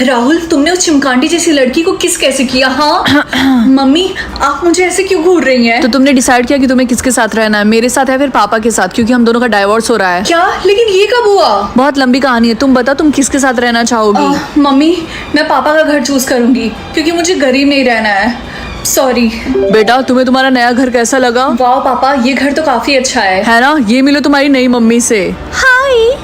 राहुल, तुमने उस चिमकांडी जैसी लड़की को किस कैसे किया? हाँ मम्मी, आप मुझे ऐसे क्यों घूर रही हैं? तो तुमने डिसाइड किया कि तुम्हें किसके साथ रहना है, मेरे साथ या फिर पापा के साथ, क्योंकि हम दोनों का डाइवोर्स हो रहा है। क्या? लेकिन ये कब हुआ? बहुत लंबी कहानी है, तुम बता तुम किसके साथ रहना चाहोगी? मम्मी, मैं पापा का घर चूज करूंगी क्योंकि मुझे गरीब नहीं रहना है। सॉरी बेटा, तुम्हें तुम्हारा नया घर कैसा लगा? वाह पापा, ये घर तो काफी अच्छा है ना? ये मिलो तुम्हारी नई मम्मी से। हाय।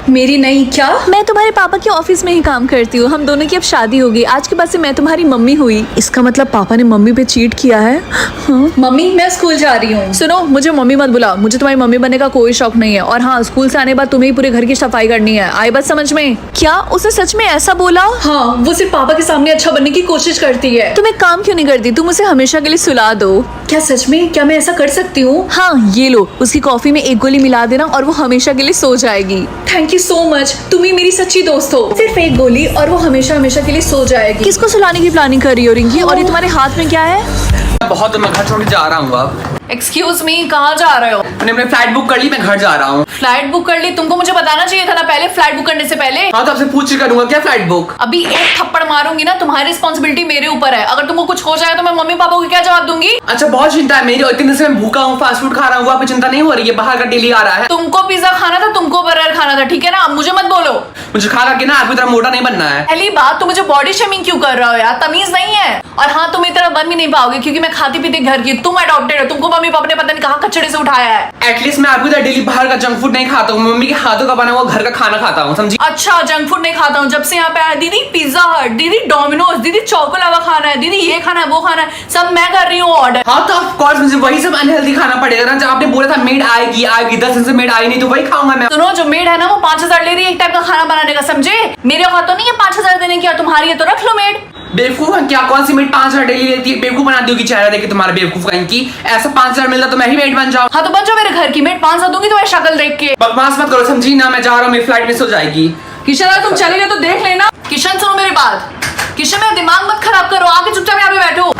मेरी नई? क्या? मैं तुम्हारे पापा के ऑफिस में ही काम करती हूँ, हम दोनों की अब शादी होगी, आज के बाद से मैं तुम्हारी मम्मी हुई। इसका मतलब पापा ने मम्मी पे चीट किया है। हाँ? मम्मी, मैं स्कूल जा रही हूँ। सुनो, मुझे मम्मी मत बुला, मुझे तुम्हारी मम्मी बनने का कोई शौक नहीं है। और हाँ, स्कूल से आने बाद तुम्हें ही पूरे घर की सफाई करनी है, आई बात समझ में? क्या उसने सच में ऐसा बोला? हाँ, वो सिर्फ पापा के सामने अच्छा बनने की कोशिश करती है। तुम एक काम क्यों नहीं करती, तुम उसे हमेशा के लिए सुला दो। क्या सच में? क्या मैं ऐसा कर सकती हूँ? हाँ, ये लो, उसकी कॉफी में एक गोली मिला देना और वो हमेशा के लिए सो जाएगी। थैंक यू सो मच, तुम ही मेरी सच्ची दोस्त हो। सिर्फ एक गोली और वो हमेशा हमेशा के लिए सो जाएगी। किसको सुलाने की प्लानिंग कर रही हो रिंकी? और ये तुम्हारे हाथ में क्या है? बहुत मैं घर छोड़ के जा रहा हूँ अब। एक्सक्यूज मी, कहाँ जा रहे हो? मैंने अपने फ्लाइट बुक कर ली, मैं घर जा रहा हूँ। फ्लाइट बुक कर ली? तुमको मुझे बताना चाहिए था ना पहले, फ्लाइट बुक करने से पहले। हाँ, तो आपसे पूछ के करूंगा क्या फ्लाइट बुक? अभी एक थप्पड़ मारूंगी ना, तुम्हारी रिस्पॉन्सिबिलिटी मेरे ऊपर है। अगर तुमको कुछ हो जाए तो मैं मम्मी पापा को क्या जवाब दूंगी? अच्छा, बहुत चिंता है मेरी, इतने दिन से मैं भूखा हूँ, फास्ट फूड खा रहा हूँ, आपको चिंता नहीं हो रही है? बाहर का डेली आ रहा है। तुमको पिज्जा खाना था, तुमको बर्गर खाना था, ठीक है ना? मुझे मत बोलो। मुझे खा के ना आपकी तरह मोटा नहीं बनना है। पहली बात, तुम मुझे बॉडी शेमिंग क्यों कर रहे हो यार? तमीज नहीं है। और हाँ, तुम इस तरह बन भी नहीं पाओगे क्योंकि मैं खाती पीती घर की, तुम अडॉप्टेड हो, तुमको मम्मी पापा ने पता नहीं कहाँ कचड़े से उठाया है। एटलीस्ट मैं आपकी तरह डेली बाहर का जंक फूड नहीं खाता हूँ, मम्मी के हाथों का बना हुआ घर का खाना खाता हूँ, समझी? अच्छा, जंक फूड नहीं खाता हूँ। जब से यहाँ पे आया, दीदी पिज्जा हट, दीदी डोमिनोज, दीदी चौको लावा खाना है, दीदी ये खाना है, वो खाना है, सब मैं कर रही हूँ ऑर्डर। हाँ, तो ऑफ कोर्स मुझे वही सब अनहेल्दी खाना पड़ेगा ना। जब आपने बोला था मेड आएगी आएगी, 10 दिन से मेड आई नहीं, तो वही खाऊंगा मैं। सुनो, जो मेड है ना वो 5000 ले रही है एक टाइप का खाना बनाने का, समझे? मेरे औकात तो नहीं है 5000 देने की, और तुम्हारी है तो रख लो मेड। बेवकूफ है क्या? कौन सी मेड 5000 डेली लेती है? बेवकूफ बना दोगी चेहरा देख के तुम्हारा, बेवकूफ कहीं की। ऐसा 5000 मिलता तो मैं ही मेड बन जाऊं। हाँ, तो बन जाओ मेरे घर की मेड, 500 दूंगी तुम्हें शक्ल देख के। बकवास मत करो, समझी ना? मैं जा रहा हूँ, मेरी फ्लाइट मिस हो जाएगी। किशन, अगर तुम चले गए तो देख लेना। किशन, सुनो मेरी बात। किशन, मेरा दिमाग मत खराब करो, आके चुपचाप यहाँ पे बैठो।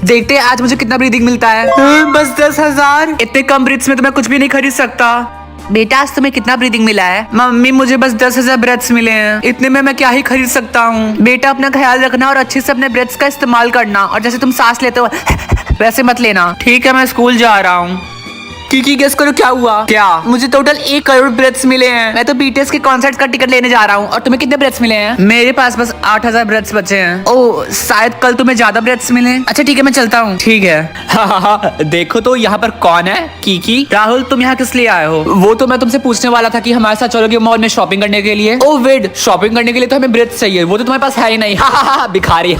देखते हैं आज मुझे कितना ब्रीदिंग मिलता है। बस 10,000। इतने कम ब्रीथ्स में तो मैं कुछ भी नहीं खरीद सकता। बेटा, आज तुम्हें कितना ब्रीदिंग मिला है? मम्मी, मुझे बस 10,000 ब्रेथ्स मिले हैं, इतने में मैं क्या ही खरीद सकता हूँ। बेटा, अपना ख्याल रखना और अच्छे से अपने ब्रेथ्स का इस्तेमाल करना, और जैसे तुम सांस लेते हो वैसे मत लेना, ठीक है? मैं स्कूल जा रहा हूँ। की गेस करो क्या हुआ? क्या? मुझे टोटल 1 करोड़ ब्रेथ्स मिले हैं। मैं तो बीटीएस के कॉन्सर्ट का टिकट लेने जा रहा हूँ। और तुम्हें कितने ब्रेथ्स मिले हैं? मेरे पास बस 8000 ब्रेथ्स बचे हैं। ओह, शायद कल तुम्हें ज्यादा ब्रेथ्स मिले। अच्छा ठीक है, मैं चलता हूँ। ठीक है। हाँ, देखो तो यहाँ पर कौन है? की। राहुल, तुम यहाँ किस लिए आए हो? वो तो मैं तुमसे पूछने वाला था कि हमारे साथ चलोगे मॉल में शॉपिंग करने के लिए। ओह वेट, शॉपिंग करने के लिए तो हमें ब्रेथ्स चाहिए, वो तो तुम्हारे पास है ही नहीं। भिखारी।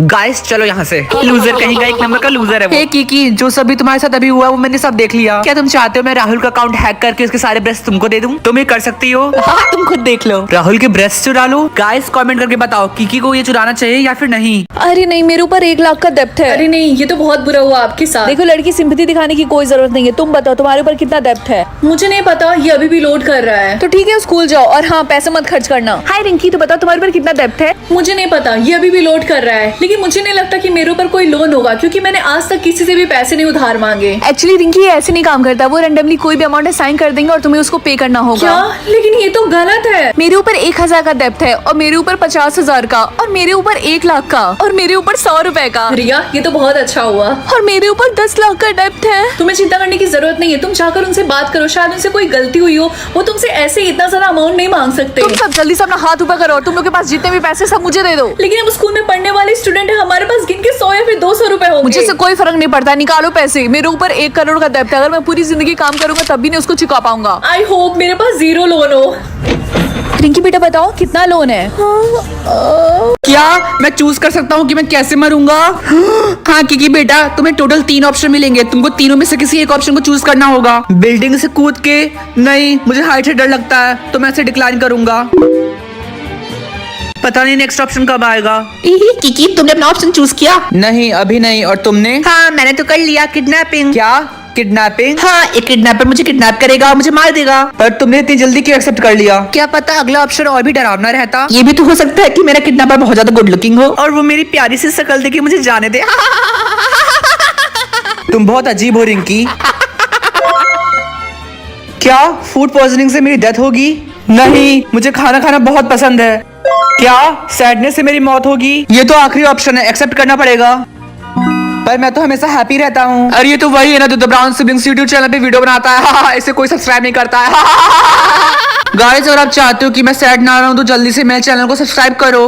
गाइस, चलो यहाँ से। लूजर कहीं का, 1 नंबर का लूजर है वो। की, जो सभी तुम्हारे साथ अभी हुआ वो मैंने सब देख लिया। क्या तुम चाहते हो मैं राहुल का अकाउंट हैक करके उसके सारे ब्रेस्ट तुमको दे दूं? तुम ये कर सकती हो। हाँ, तुम खुद देख लो। राहुल के ब्रेस्ट चुरा लो। गाइस, कमेंट करके बताओ की को ये चुराना चाहिए या फिर नहीं। अरे नहीं, मेरे ऊपर 1 लाख का डेप्थ है। अरे नहीं, ये तो बहुत बुरा हुआ आपके साथ। देखो, लड़की सिंपैथी दिखाने की कोई जरूरत नहीं है। तुम बताओ तुम्हारे ऊपर कितना डेप्थ है? मुझे नहीं पता, ये अभी भी लोड कर रहा है। तो ठीक है, स्कूल जाओ और हाँ, पैसे मत खर्च करना। हाय रिंकी, तो बताओ तुम्हारे ऊपर कितना डेप्थ है? मुझे नहीं पता, ये अभी भी लोड कर रहा है, लेकिन मुझे नहीं लगता कि मेरे ऊपर कोई लोन होगा क्योंकि मैंने आज तक किसी से भी पैसे नहीं उधार मांगे। एक्चुअली रिंकी ऐसे नहीं काम करता, वो रैंडमली कोई भी अमाउंट असाइन कर देंगे और तुम्हें उसको पे करना होगा। क्या? लेकिन ये तो गलत है। मेरे ऊपर 1000 का डेप्थ है, और मेरे ऊपर 50,000 का, और मेरे ऊपर 1 लाख का, और मेरे ऊपर 100 रुपए का। रिया, ये तो बहुत अच्छा हुआ। और मेरे ऊपर 10 लाख का डेप्थ है। तुम्हें चिंता करने की जरूरत नहीं है, तुम जाकर उनसे बात करो, शायद उनसे कोई गलती हुई हो, वो तुमसे ऐसे इतना ज्यादा अमाउंट नहीं मांग सकते। तुम सब जल्दी से अपना हाथ ऊपर करो, तुम लोग के पास जितने भी पैसे सब मुझे दे दो। लेकिन हम स्कूल में पढ़ने वाले स्टूडेंट है, हमारे पास गिन के 100 या फिर 200 रुपए होंगे। मुझे से कोई फर्क नहीं पड़ता, निकालो पैसे। मेरे ऊपर 1 करोड़ का डेप्थ है, अगर मैं पूरी जिंदगी काम करूंगा तब भी नहीं उसको चुका पाऊंगा। आई होप मेरे पास 0 लोन हो। रिंकी बेटा, बताओ कितना लोन है? क्या मैं चूज कर सकता हूँ कि मैं कैसे मरूंगा? हाँ की बेटा, तुम्हें टोटल 3 ऑप्शन मिलेंगे, तुमको तीनों में से किसी एक ऑप्शन को चूज करना होगा। बिल्डिंग से कूद के? नहीं, मुझे हाइट से डर लगता है, तो मैं इसे डिक्लाइन करूंगा। पता नहीं नेक्स्ट ऑप्शन कब आएगा। किकी, तुमने अपना ऑप्शन चूज किया? नहीं, अभी नहीं। और तुमने? हाँ, मैंने तो कर लिया, किडनैपिंग। क्या? किडनैपिंग? हाँ, एक किडनैपर मुझे किडनैप करेगा और मुझे मार देगा। पर तुमने इतनी जल्दी क्यों एक्सेप्ट कर लिया? क्या पता अगला ऑप्शन और भी डरावना रहता। ये भी तो हो सकता है कि मेरा किडनैपर बहुत ज्यादा गुड लुकिंग हो और वो मेरी प्यारी सी शक्ल देके मुझे जाने दे। तुम बहुत अजीब हो रिंकी। क्या फूड पॉइजनिंग से मेरी डेथ होगी? नहीं, मुझे खाना खाना बहुत पसंद है। क्या सैडनेस से मेरी मौत होगी? ये तो आखिरी ऑप्शन है, एक्सेप्ट करना पड़ेगा। पर मैं तो हमेशा हैप्पी रहता हूँ। अरे ये तो वही है ना जो the brown siblings YouTube channel पे वीडियो बनाता है। इसे कोई सब्सक्राइब नहीं करता है। गाइस अगर आप चाहते हो कि मैं सैड ना रहूं तो जल्दी से मेरे चैनल को सब्सक्राइब करो।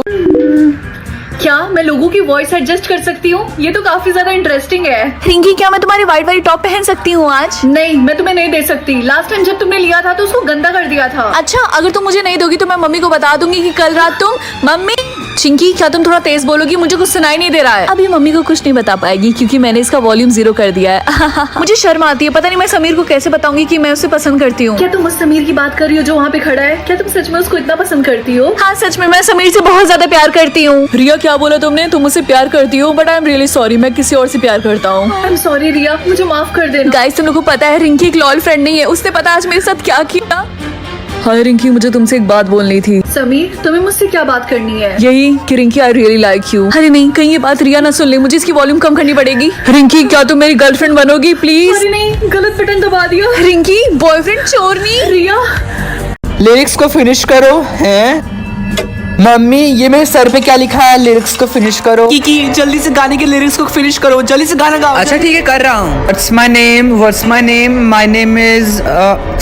क्या मैं लोगों की वॉइस एडजस्ट कर सकती हूँ? ये तो काफी ज्यादा इंटरेस्टिंग है। रिंकी, क्या मैं तुम्हारी वाइट वाली टॉप पहन सकती हूँ आज? नहीं, मैं तुम्हें नहीं दे सकती। लास्ट टाइम जब तुमने लिया था तो उसको गंदा कर दिया था। अच्छा, अगर तुम मुझे नहीं दोगी तो मैं मम्मी को बता दूंगी कि कल रात तुम मम्मी। चिंकी, क्या तुम थोड़ा तेज बोलोगी? मुझे कुछ सुनाई नहीं दे रहा है। अभी मम्मी को कुछ नहीं बता पाएगी क्योंकि मैंने इसका वॉल्यूम 0 कर दिया है। मुझे शर्म आती है, पता नहीं मैं समीर को कैसे बताऊंगी कि मैं उसे पसंद करती हूँ। क्या तुम उस समीर की बात कर रही हो जो वहाँ पे खड़ा है? क्या तुम सच में उसको इतना पसंद करती हो? हाँ, सच में मैं समीर से बहुत ज्यादा प्यार करती हूँ। रिया, क्या बोला तुमने? तुम मुझसे प्यार करती हो? But I am really sorry, मैं किसी और से प्यार करता हूँ। आई एम सॉरी रिया, मुझे माफ कर देना। गाइस, तुम लोग को पता है रिंकी एक लॉयल फ्रेंड नहीं है। उसने पता आज मेरे साथ क्या किया? हाय रिंकी, मुझे तुमसे एक बात बोलनी थी। समीर, तुम्हें मुझसे क्या बात करनी है? यही कि Rinki I really like you. अरे नहीं, कहीं ये बात रिया ना सुन ले। मुझे इसकी वॉल्यूम कम करनी पड़ेगी। रिंकी, क्या तुम मेरी गर्लफ्रेंड बनोगी प्लीज? अरे नहीं, गलत बटन दबा दिया। रिंकी, बॉयफ्रेंड चोरनी। रिया, लिरिक्स को फिनिश करो। हैं मम्मी, ये मेरे सर पे क्या लिखा है? लिरिक्स को फिनिश करो। की जल्दी से गाने के लिरिक्स को फिनिश करो, जल्दी से गाना गाओ। अच्छा ठीक है, कर रहा हूँ। What's my name? My name is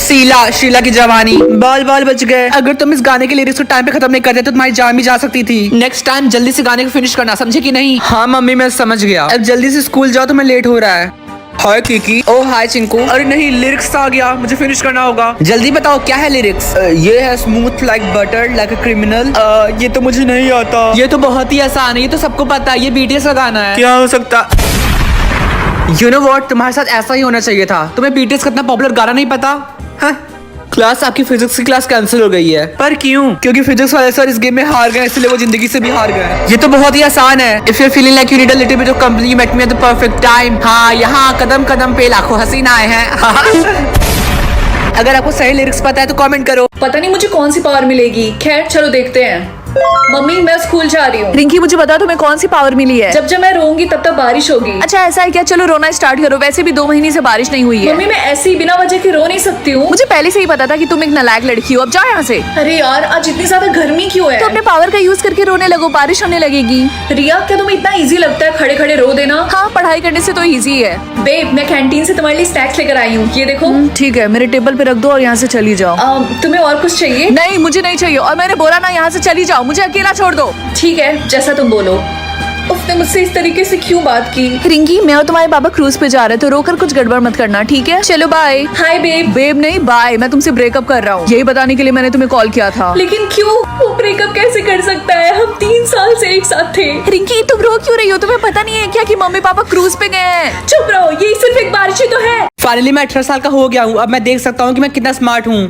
Sheila. Sheila की जवानी। बाल बाल बच गए। अगर तुम इस गाने के लिरिक्स को टाइम पे खत्म नहीं करते तो तुम्हारी जान भी जा सकती थी। नेक्स्ट टाइम जल्दी से गाने को फिनिश करना, समझे कि नहीं? हाँ मम्मी, मैं समझ गया। अब जल्दी से स्कूल जाओ, तो मैं लेट हो रहा है। हाय किकी। ओ हाय चिंकू। अरे नहीं, लिरिक्स आ गया, मुझे फिनिश करना होगा। जल्दी बताओ क्या है लिरिक्स? ये है smooth like butter like a criminal. ये तो मुझे नहीं आता। ये तो बहुत ही आसान है, ये तो सबको पता है। ये बीटीएस का गाना है। क्या हो सकता? यू नो व्हाट, तुम्हारे साथ ऐसा ही होना चाहिए था। तुम्हें बीटीएस का इतना पॉपुलर गाना नहीं पता? हाँ? क्लास, आपकी फिजिक्स की क्लास कैंसिल हो गई है। पर क्यों? क्योंकि फिजिक्स वाले सर इस गेम में हार गए, इसलिए वो जिंदगी से भी हार गए। ये तो बहुत ही आसान है। If you feeling like you need a little bit of company, you met me at the perfect time. हाँ, यहाँ कदम कदम पे लाखों हसीना आए हैं। अगर आपको सही लिरिक्स पता है तो कमेंट करो। पता नहीं मुझे कौन सी पावर मिलेगी। खैर चलो देखते हैं। मम्मी, मैं स्कूल जा रही हूँ। रिंकी, मुझे बता तुम्हें कौन सी पावर मिली है? जब जब मैं रोऊंगी तब तक बारिश होगी। अच्छा ऐसा है क्या? चलो रोना स्टार्ट करो। वैसे भी 2 महीने से बारिश नहीं हुई है। मम्मी, मैं ऐसे ही बिना वजह के रो नहीं सकती हूँ। मुझे पहले से ही पता था कि तुम एक नालायक लड़की हो। अब जाओ यहाँ से। अरे यार, आज इतनी ज्यादा गर्मी क्यों है? तो अपने पावर का यूज करके रोने लगो, बारिश होने लगेगी। रिया, क्या तुम्हें इतना इजी लगता है खड़े खड़े रो देना? हाँ, पढ़ाई करने से तो इजी है। बेब, मैं कैंटीन से तुम्हारे लिए स्नैक्स लेकर आई हूँ, ये देखो। ठीक है, मेरे टेबल पे रख दो और यहाँ से चली जाओ। तुम्हें और कुछ चाहिए? नहीं, मुझे नहीं चाहिए। और मैंने बोला ना, यहाँ से चली जाओ, मुझे अकेला छोड़ दो। ठीक है, जैसा तुम बोलो। उसने मुझसे इस तरीके से क्यों बात की? रिंकी, मैं और तुम्हारे पापा क्रूज पे जा रहे हैं, तो रोकर कुछ गड़बड़ मत करना, ठीक है? चलो बाय। हाय बेब। बेब नहीं, बाय। मैं तुमसे ब्रेकअप कर रहा हूँ, यही बताने के लिए मैंने तुम्हें कॉल किया था। लेकिन क्यों? वो ब्रेकअप कैसे कर सकता है? हम 3 साल से एक साथ थे। रिंकी, तुम रो क्यों रही हो? तुम्हें पता नहीं है क्या कि मम्मी पापा क्रूज पे गए हैं? चुप रहो, ये सिर्फ एक बारिश ही तो है। फाइनली मैं 18 साल का हो गया हूँ। अब मैं देख सकता हूँ कि मैं कितना स्मार्ट हूँ।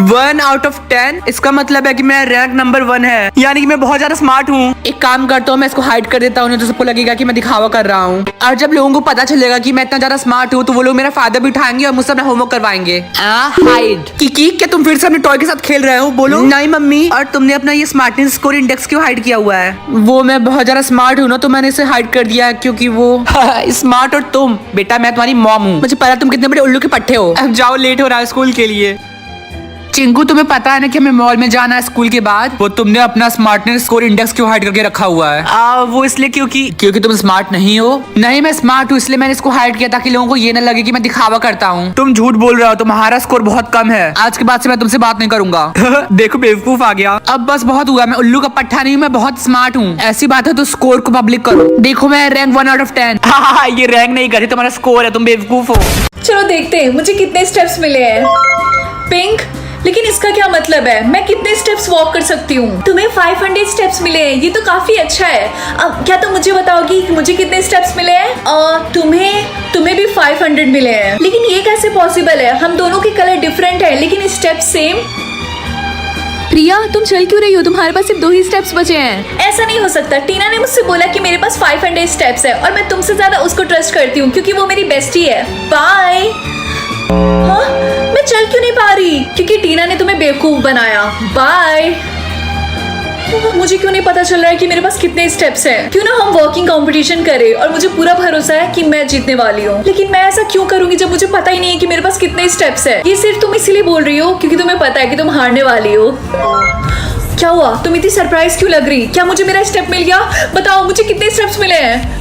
1 आउट ऑफ 10, इसका मतलब है कि मेरा रैंक नंबर 1 है, यानी कि मैं बहुत ज्यादा स्मार्ट हूँ। एक काम करता हूँ, मैं इसको हाइड कर देता हूँ, तो सबको लगेगा कि मैं दिखावा कर रहा हूँ। और जब लोगों को पता चलेगा कि मैं इतना ज्यादा स्मार्ट हूँ तो वो लोग मेरा फायदा भी उठाएंगे और मुझसे अपना होमवर्क करवाएंगे। हाइड। किकी, क्या तुम फिर से अपने टॉय के साथ खेल रहे हो? बोलो। नहीं मम्मी। और तुमने अपना ये स्मार्टनेस स्कोर इंडेक्स क्यों हाइड किया हुआ है? वो मैं बहुत ज्यादा स्मार्ट हूँ ना, तो मैंने इसे हाइड कर दिया क्योंकि वो स्मार्ट। और तुम बेटा, मैं तुम्हारी मॉम हूँ, मुझे पता तुम कितने बड़े उल्लू के पट्टे हो। अब जाओ, लेट हो रहा है स्कूल के लिए। चिंकू, तुम्हें पता है ना कि हमें मॉल में जाना है स्कूल के बाद? वो तुमने अपना स्मार्टनेस स्कोर इंडेक्स क्यों हाइड करके रखा हुआ है? वो इसलिए क्योंकि तुम स्मार्ट नहीं हो। नहीं, मैं स्मार्ट हूँ, इसलिए मैंने इसको हाइड किया ताकि लोगों को ये ना लगे कि मैं दिखावा करता हूँ। तुम झूठ बोल रहे हो, तुम्हारा स्कोर बहुत कम है। आज के बाद से मैं तुमसे बात नहीं करूंगा। देखो बेवकूफ आ गया। अब बस बहुत हुआ, मैं उल्लू का पट्टा नहीं हूँ, मैं बहुत स्मार्ट हूँ। ऐसी बात है तो स्कोर को पब्लिक करो। देखो, मैं रैंक 1 आउट ऑफ 10। ये रैंक नहीं करती, तुम्हारा स्कोर है, तुम बेवकूफ हो। चलो देखते हैं मुझे कितने स्टेप्स मिले हैं। पिंक, लेकिन इसका क्या मतलब है? मैं कितने स्टेप्स वॉक कर सकती हूँ? तुम्हें 500 स्टेप्स मिले हैं, ये तो काफी अच्छा है। अब क्या तुम मुझे बताओगी कि मुझे कितने स्टेप्स मिले हैं? और तुम्हें भी 500 मिले हैं। लेकिन ये कैसे पॉसिबल है? हम दोनों के कलर डिफरेंट है लेकिन स्टेप सेम। प्रिया, तुम चल क्यों रही हो? तुम्हारे पास सिर्फ 2 ही स्टेप्स बचे हैं। ऐसा नहीं हो सकता। टीना ने मुझसे बोला कि मेरे पास 500 स्टेप्स है और मैं तुमसे ज्यादा उसको ट्रस्ट करती हूँ क्योंकि वो मेरी बेस्टी है। बाय। हाँ, मैं चल क्यों नहीं पा रही? क्योंकि टीना ने तुम्हें बेवकूफ बनाया। बाय। मुझे क्यों नहीं पता चल रहा है कि मेरे पास कितने स्टेप्स हैं? क्यों ना हम वॉकिंग कंपटीशन करें और मुझे पूरा भरोसा है कि मैं जीतने वाली हूँ। लेकिन मैं ऐसा क्यों करूंगी जब मुझे पता ही नहीं है कि मेरे पास कितने स्टेप्स है? ये सिर्फ तुम इसीलिए बोल रही हो क्योंकि तुम्हें पता है कि तुम हारने वाली हो। क्या हुआ? तुम इतनी सरप्राइज क्यों लग रही? क्या मुझे मेरा स्टेप मिल गया? बताओ मुझे कितने स्टेप्स मिले हैं?